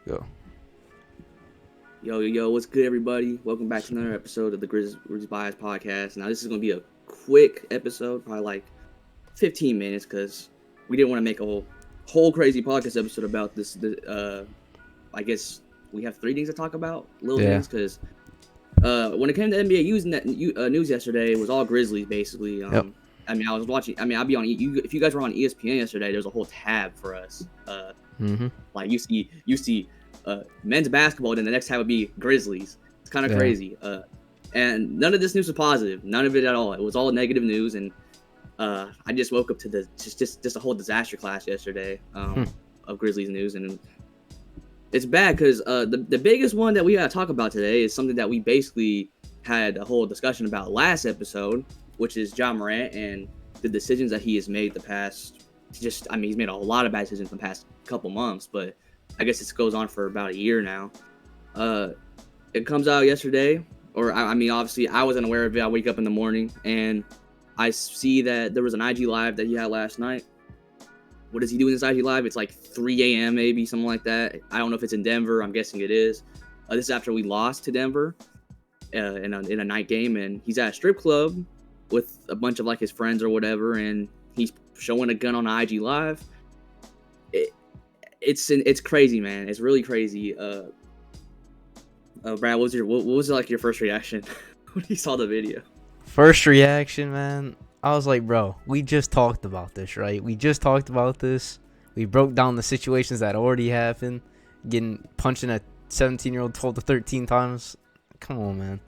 Go. Yo, what's good, everybody? Welcome back to another episode of the Grizzlies Bias Podcast. Now, this is going to be a quick episode, probably like 15 minutes, because we didn't want to make a whole crazy podcast episode about this. I guess we have three things to talk about, little things, because when it came to NBA news yesterday, it was all Grizzlies, basically. Yep. I mean, I was watching. I mean, I'll be on. If you guys were on ESPN yesterday, there's a whole tab for us. Like you see men's basketball, then the next tab would be Grizzlies. It's kind of crazy. And none of this news was positive. None of it at all. It was all negative news. And I just woke up to the just a whole disaster class yesterday of Grizzlies news, and it's bad because the biggest one that we gotta talk about today is something that we basically had a whole discussion about last episode, which is Ja Morant and the decisions that he has made the past. He's made a lot of bad decisions in the past couple months, but I guess this goes on for about a year now. It comes out yesterday, or obviously I wasn't aware of it. I wake up in the morning and I see that there was an IG live that he had last night. What does he do in this IG live? It's like 3 a.m. maybe, something like that. I don't know if it's in Denver. I'm guessing it is. This is after we lost to Denver in a night game, and he's at a strip club with a bunch of like his friends or whatever, and he's showing a gun on IG live. It's crazy, man. It's really crazy. Brad, what was like your first reaction when you saw the video? First reaction, man. I was like, bro, we just talked about this, right? We just talked about this. We broke down the situations that already happened. Punching a 17-year-old 12 to 13 times. Come on, man.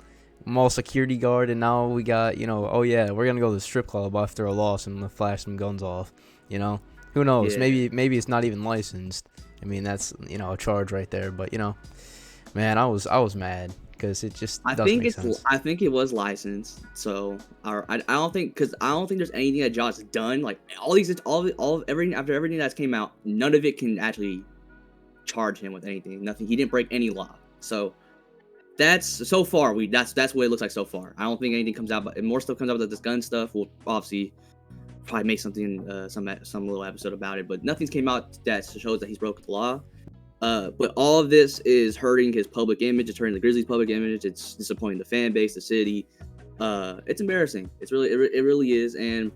Mall security guard, and now we got, oh yeah, we're gonna go to the strip club after a loss and flash some guns off. Who knows? Yeah. Maybe it's not even licensed. I mean, that's a charge right there. But man, I was mad because it just doesn't make sense. I think it was licensed. So I don't think there's anything that Josh done, like everything that's came out, none of it can actually charge him with anything. Nothing. He didn't break any law. So that's so far. That's what it looks like so far. I don't think anything comes out, but more stuff comes out with this gun stuff. We'll obviously probably make something some little episode about it, but nothing's came out that shows that he's broken the law. But all of this is hurting his public image. It's hurting the Grizzlies' public image. It's disappointing the fan base, the city. It's embarrassing. It really is. And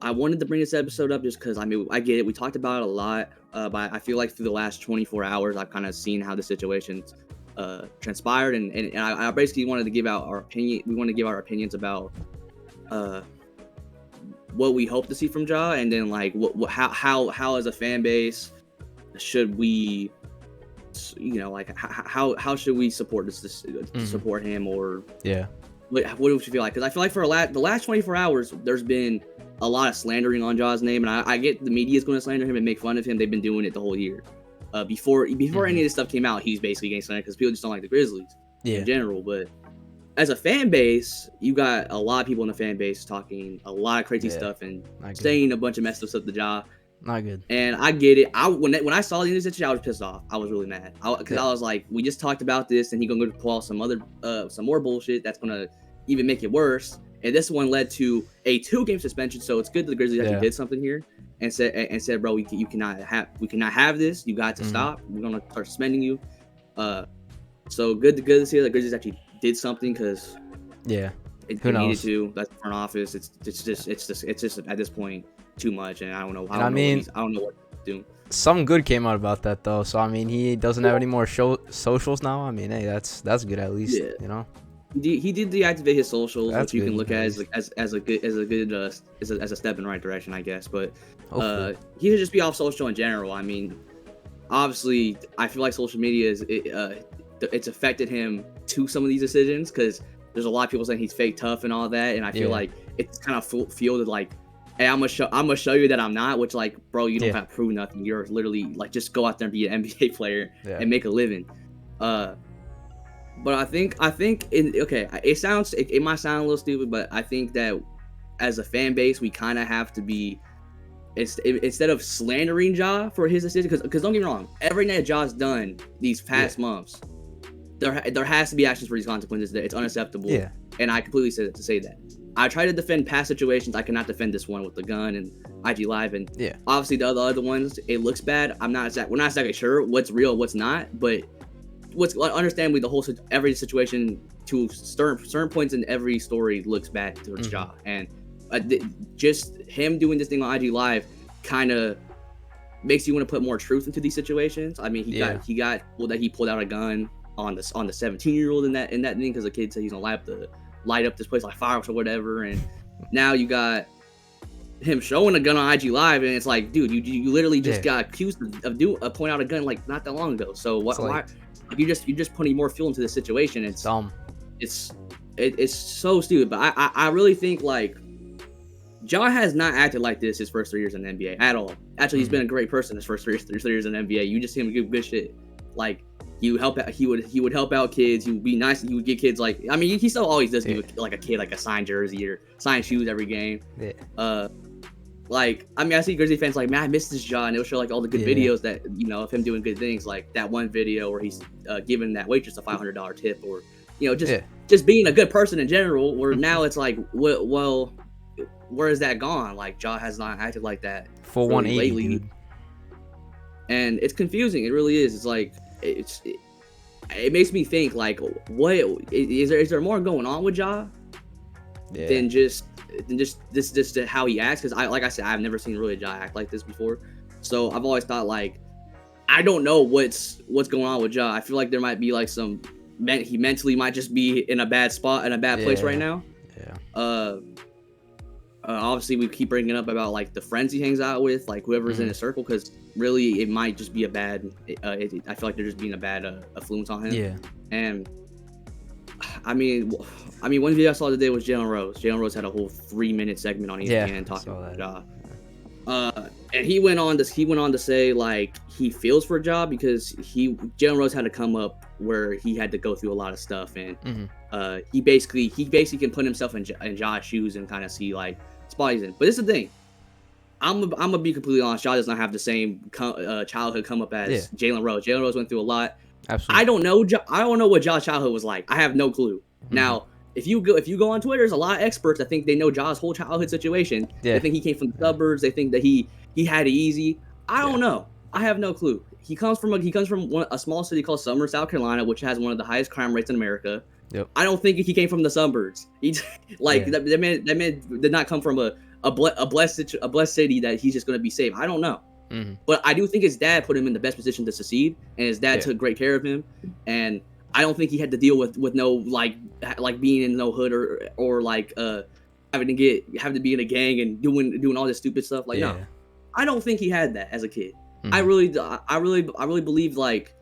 I wanted to bring this episode up just because I get it. We talked about it a lot, but I feel like through the last 24 hours, I've kind of seen how the situation transpired, and I basically wanted to give out our opinion. We want to give our opinions about what we hope to see from Ja, and then like how as a fan base should we, like how should we support this support him, or what do you feel like? Because I feel like for the last 24 hours there's been a lot of slandering on Ja's name, and I get the media is going to slander him and make fun of him. They've been doing it the whole year. Before any of this stuff came out, he's basically getting slandered because people just don't like the Grizzlies in general. But as a fan base, you got a lot of people in the fan base talking a lot of crazy stuff and saying a bunch of messed up stuff to Ja. Not good. And I get it. When I saw the news situation, I was pissed off. I was really mad because I was like, we just talked about this, and he's gonna go pull out some more bullshit that's gonna even make it worse. And this one led to a 2-game suspension. So it's good that the Grizzlies actually did something here and said, bro, we cannot have this. You got to stop. We're gonna start suspending you. So good to see that the Grizzlies actually did something, because it needed to. That's the front office. It's just at this point too much, and I don't know. I don't know what to do. Some good came out about that though. So I mean, he doesn't have any more socials now. I mean, hey, that's good at least. He did deactivate his socials, which you can look at as a step in the right direction, I guess. But he should just be off social in general. I mean, obviously, I feel like social media it's affected him to some of these decisions, because there's a lot of people saying he's fake tough and all that, and I feel like it's kind of fielded like, hey, I'm gonna show you that I'm not, which, like, bro, you don't have to prove nothing. You're literally like, just go out there and be an NBA player and make a living. But I think it might sound a little stupid, but I think that as a fan base, we kind of have to be, instead of slandering Ja for his decision, because don't get me wrong, everything that Ja's done these past months, there has to be actions for these consequences. That it's unacceptable, and I completely say that. I try to defend past situations. I cannot defend this one with the gun and IG Live, and Yeah. obviously the other ones, it looks bad. We're not exactly sure what's real, what's not, but understandably the whole every situation to certain points in every story looks bad towards Ja, and just him doing this thing on IG Live kind of makes you want to put more truth into these situations. I mean, he got well, that he pulled out a gun on the 17-year-old in that thing because the kid said he's gonna light up this place like fireworks or whatever, and now you got him showing a gun on IG Live, and it's like, dude, you literally just got accused of pointing out a gun like not that long ago. So why you're just putting more fuel into this situation? It's dumb. It's so stupid. But I really think like Ja has not acted like this his first 3 years in the NBA at all. Actually, he's been a great person his first 3 years in the NBA. You just see him give good shit. Like he would help out kids. He would be nice. He would get kids like, I mean, he still always does give like a kid like a signed jersey or signed shoes every game. Like, I mean, I see Grizzly fans like, man, I miss this Ja, and they'll show like all the good videos that, you know, of him doing good things, like that one video where he's giving that waitress a $500 tip, or, you know, just being a good person in general. Where now it's like, well, where is that gone? Like, Ja has not acted like that for really 180 lately, dude. And it's confusing. It really is. It's like it makes me think like, what is there more going on with Ja than just this how he acts? Because like I said, I've never seen really Ja act like this before, so I've always thought like, I don't know what's going on with Ja. I feel like there might be like he mentally might just be in a bad spot, in a bad place right now. Obviously we keep bringing up about like the friends he hangs out with, like whoever's in his circle, because really it might just be a bad I feel like they're just being a bad influence on him. And I mean one video I saw today was Jalen Rose. Jalen Rose had a whole 3-minute segment on ESPN talking about Ja. And he went on to say like he feels for Ja because Jalen Rose had to come up where he had to go through a lot of stuff, and he basically can put himself in Ja's shoes and kind of see like spot he's in. But this is the thing, I'm gonna be completely honest. Ja does not have the same childhood come up as Jalen Rose. Jalen Rose went through a lot. Absolutely. I don't know what Ja's childhood was like. I have no clue. Now, if you go on Twitter, there's a lot of experts that think they know Ja's whole childhood situation. They think he came from the suburbs. They think that he had it easy. I don't know. I have no clue. He comes from a small city called Sumner, South Carolina, which has one of the highest crime rates in America. I don't think he came from the suburbs. That man did not come from a blessed city that he's just going to be safe. I don't know. But I do think his dad put him in the best position to succeed, and his dad took great care of him. And I don't think he had to deal with no like being in no hood or like having to be in a gang and doing all this stupid stuff. Like, no, I don't think he had that as a kid. I really believe like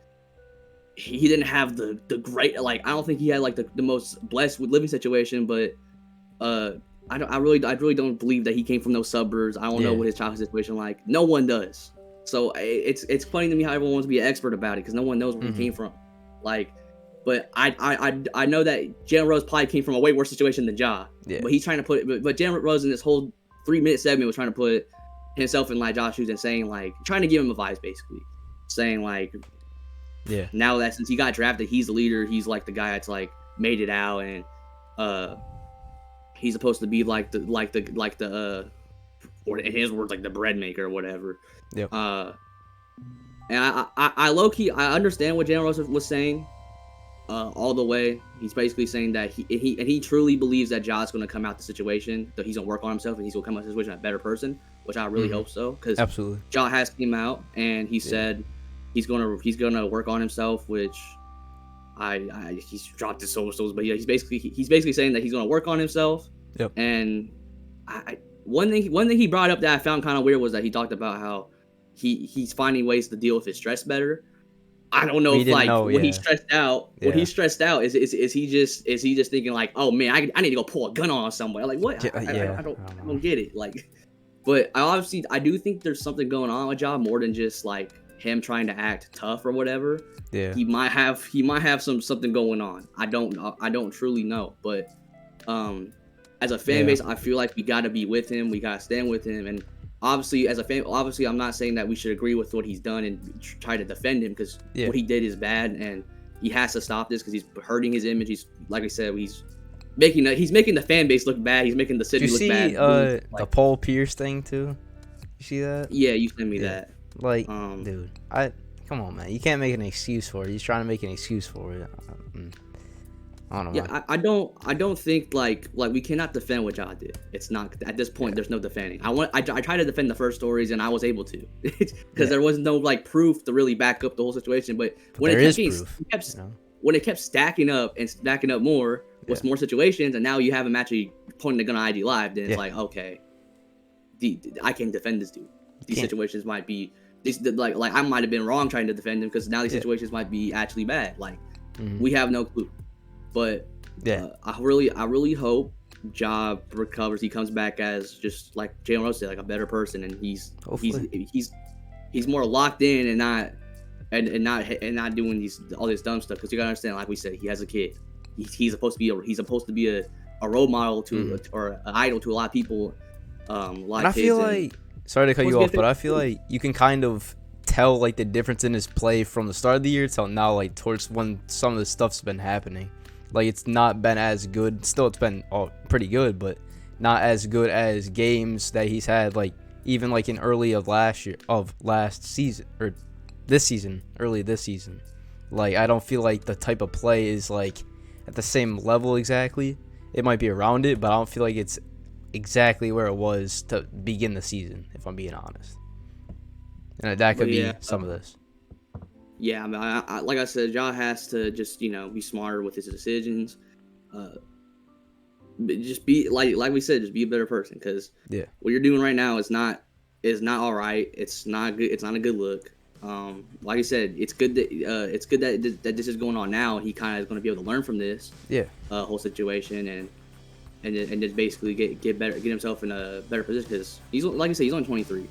he didn't have the great, like, I don't think he had like the most blessed living situation, but I really don't believe that he came from those suburbs. I don't know what his childhood situation like. No one does. So it's funny to me how everyone wants to be an expert about it, because no one knows where he came from. Like, but I know that Jalen Rose probably came from a way worse situation than Ja. But he's trying to but Jalen Rose in this whole 3-minute segment was trying to put himself in like Josh's shoes and saying like, trying to give him advice, basically saying like, now that since he got drafted, he's the leader. He's like the guy that's like made it out, and he's supposed to be like the or in his words like the bread maker or whatever. And I low key I understand what Jalen Rose was saying all the way. He's basically saying that he truly believes that Ja's going to come out the situation, that he's going to work on himself and he's going to come out of the situation a better person, which I really hope so, because Ja has came out and he said he's gonna work on himself, which he's dropped his socials, but he's basically saying that he's gonna work on himself. And one thing he brought up that I found kind of weird was that he talked about how he's finding ways to deal with his stress better. I don't know if when he's stressed out, is he just thinking like, oh man, I need to go pull a gun on somebody. Like, what? I don't get it. Like, but I do think there's something going on with Ja more than just like him trying to act tough or whatever. He might have something going on. I don't truly know, but as a fan base, I feel like we got to be with him. We got to stand with him. And obviously, as a fan, I'm not saying that we should agree with what he's done and try to defend him, because what he did is bad, and he has to stop this because he's hurting his image. He's, like I said, he's he's making the fan base look bad. He's making the city look bad. Did you see the Paul Pierce thing too? You see that? Yeah, you sent me that. Like, dude, come on, man. You can't make an excuse for it. He's trying to make an excuse for it. I don't know. Yeah, I don't think like we cannot defend what Ja did. It's not at this point. There's no defending. I tried to defend the first stories and I was able to because there was no like proof to really back up the whole situation. But when when it kept stacking up and stacking up more with more situations, and now you have him actually pointing the gun on ID Live, then it's like, okay, I can't defend this dude. These situations might be like I might have been wrong trying to defend him because now these situations might be actually bad. Like we have no clue. But I really hope Ja recovers. He comes back as just like Jalen Rose said, like a better person, and he's more locked in and not doing all this dumb stuff. Because you gotta understand, like we said, he has a kid. He's supposed to be a role model to or an idol to a lot of people. And I feel like, sorry to cut you off, but I feel like you can kind of tell like the difference in his play from the start of the year till now, like towards when some of the stuff's been happening. Like, it's not been as good. Still, it's been pretty good, but not as good as games that he's had, like, even, like, in early of last season, or early this season. Like, I don't feel like the type of play is, like, at the same level exactly. It might be around it, but I don't feel like it's exactly where it was to begin the season, if I'm being honest. And that could be some of this. Yeah, I mean, I like I said, Ja has to just, be smarter with his decisions. Just be like we said, just be a better person, because what you're doing right now is not all right. It's not good. It's not a good look. Like I said, it's good that this is going on now. He kind of is going to be able to learn from this whole situation and just basically get himself in a better position, because he's, like I said, he's only 23.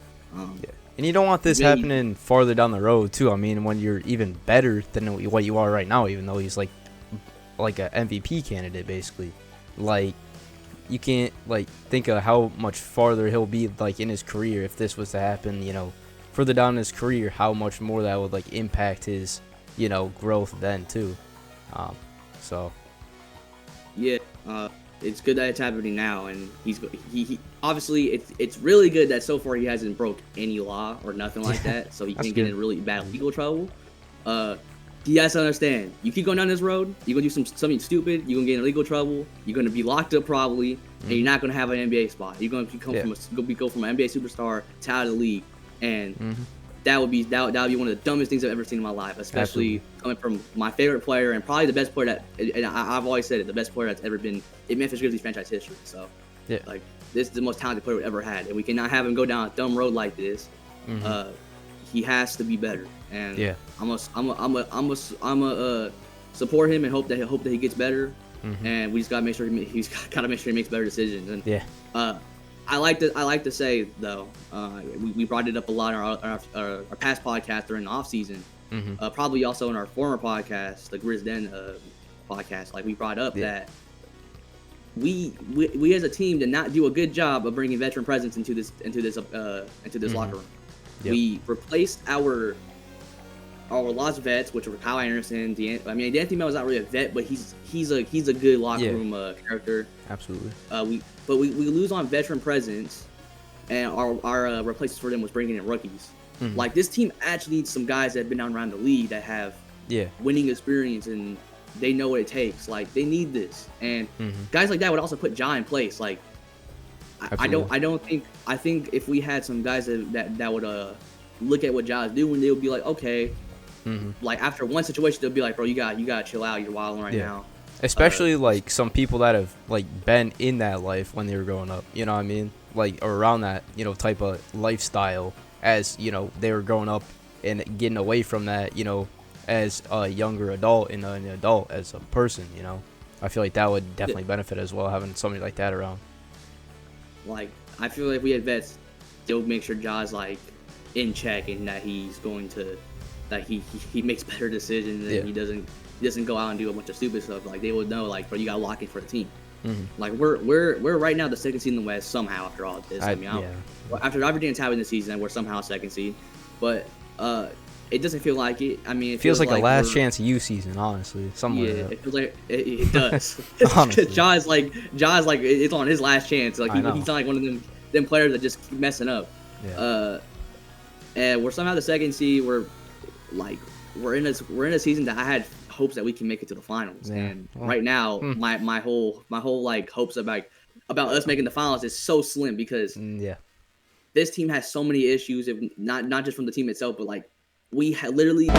And you don't want this happening farther down the road too. I mean, when you're even better than what you are right now, even though he's like an MVP candidate basically. Like, you can't like think of how much farther he'll be like in his career if this was to happen. Further down in his career, how much more that would like impact his growth then too. It's good that it's happening now, and he obviously it's really good that so far he hasn't broke any law or nothing like that, so he can't get in really bad legal trouble. He has to understand, you keep going down this road, you're gonna do something stupid, you're gonna get in legal trouble, you're gonna be locked up probably, and you're not gonna have an NBA spot. You're gonna go from an NBA superstar to out of the league, and that would be one of the dumbest things I've ever seen in my life, especially coming from my favorite player and probably the best player and I've always said it, the best player that's ever been in Memphis Grizzlies franchise history. So, like, this is the most talented player we've ever had, and we cannot have him go down a dumb road like this. He has to be better, and I'm a support him and hope that he gets better. And we just gotta make sure he makes better decisions. And I like to say though, we brought it up a lot in our past podcast during the off season, probably also in our former podcast, the Grizz Den podcast. Like, we brought up that we as a team did not do a good job of bringing veteran presence into this locker room. We replaced our lost vets, which were Kyle Anderson. D'Anthony Melton's not really a vet, but he's a good locker room character. Absolutely. We lose on veteran presence, and our replacements for them was bringing in rookies. Like, this team actually needs some guys that have been around the league that have winning experience and they know what it takes. Like, they need this, and guys like that would also put Ja in place. Like, I think if we had some guys that would look at what Ja is doing, they would be like, okay. Like, after one situation, they'll be like, bro, you gotta chill out. You're wilding right now. Especially like some people that have like been in that life when they were growing up. You know what I mean? Like, around that type of lifestyle as they were growing up and getting away from that. As a younger adult and an adult as a person. I feel like that would definitely benefit as well, having somebody like that around. Like, I feel like if we had vets, they'll make sure Ja's like in check and that he's going to. That he makes better decisions and he doesn't go out and do a bunch of stupid stuff. Like, they would know, like, bro, you got to lock in for the team. Like, we're right now the second seed in the West somehow after all of this. After everything that's happened this season, we're somehow second seed. But It doesn't feel like it. I mean, it feels like a last we're- chance U season, honestly. Somewhere. Yeah, it feels like it does. Honestly. Ja's like it's on his last chance. Like I know. he's not like one of them players that just keep messing up. Yeah. And we're somehow the second seed. We're in a season that I had hopes that we can make it to the finals. Yeah. And Well, right now, my whole like hopes about us making the finals is so slim because yeah. this team has so many issues. If not just from the team itself, but like we literally.